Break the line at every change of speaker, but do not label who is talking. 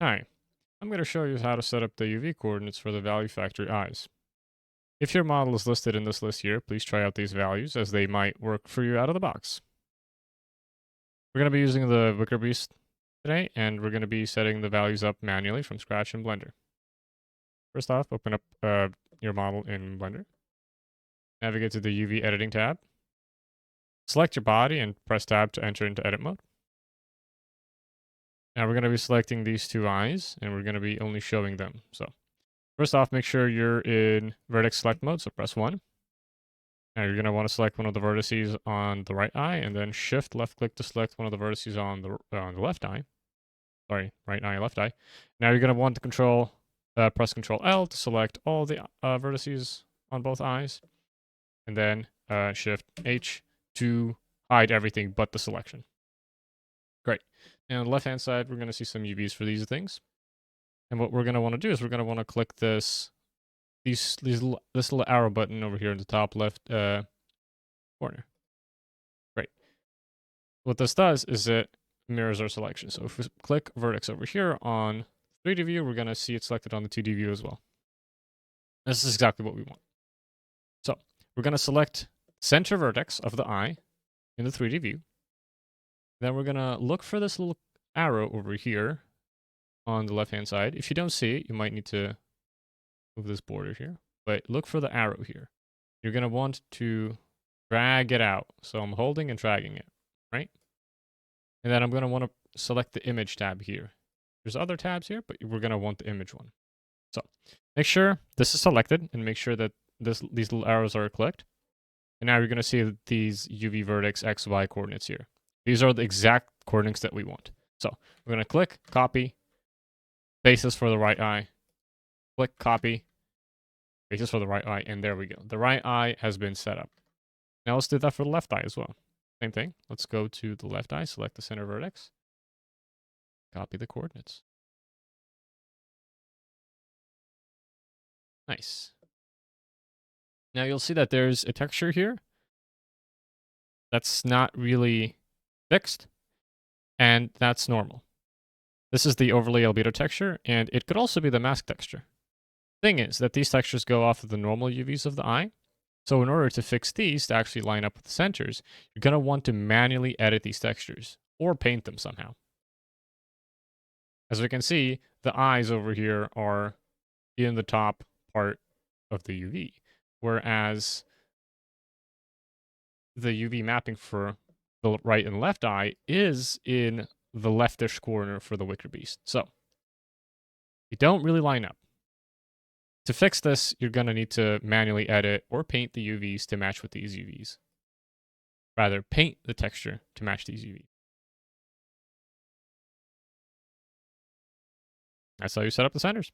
Hi, I'm going to show you how to set up the UV coordinates for the value factory eyes. If your model is listed in this list here, please try out these values as they might work for you out of the box. We're going to be using the Wicker Beast today, and we're going to be setting the values up manually from scratch in Blender. First off, open up your model in Blender. Navigate to the UV editing tab. Select your body and press tab to enter into edit mode. Now we're going to be selecting these two eyes, and we're going to be only showing them. So first off, make sure you're in vertex select mode, so press 1. Now you're going to want to select one of the vertices on the right eye, and then shift left click to select one of the vertices on the left eye. Sorry, right eye, left eye. Now you're going to want to press Control L to select all the vertices on both eyes, and then Shift H to hide everything but the selection. Great. And on the left hand side, we're going to see some UVs for these things. And what we're going to want to do is we're going to want to click this little arrow button over here in the top left corner. Great. What this does is it mirrors our selection. So if we click vertex over here on 3D view, we're going to see it selected on the 2D view as well. This is exactly what we want. So we're going to select center vertex of the eye in the 3D view. Then we're going to look for this little arrow over here on the left hand side. If you don't see it, you might need to move this border here, but look for the arrow here. You're going to want to drag it out. So I'm holding and dragging it, right? And then I'm going to want to select the image tab here. There's other tabs here, but we're going to want the image one. So make sure this is selected and make sure that these little arrows are clicked. And now you're going to see these UV vertex XY coordinates here. These are the exact coordinates that we want. So we're going to click, copy, paste this for the right eye, click, copy, paste this for the right eye, and there we go. The right eye has been set up. Now let's do that for the left eye as well. Same thing. Let's go to the left eye, select the center vertex, copy the coordinates. Nice. Now you'll see that there's a texture here that's not really fixed, and that's normal. This is the overlay albedo texture, and it could also be the mask texture. Thing is that these textures go off of the normal UVs of the eye. So in order to fix these to actually line up with the centers, you're going to want to manually edit these textures or paint them somehow. As we can see, the eyes over here are in the top part of the UV, whereas the UV mapping for the right and left eye is in the leftish corner for the Wicker Beast. So they don't really line up. To fix this, you're going to need to manually edit or paint the UVs to match with these UVs. Rather, paint the texture to match these UVs. That's how you set up the centers.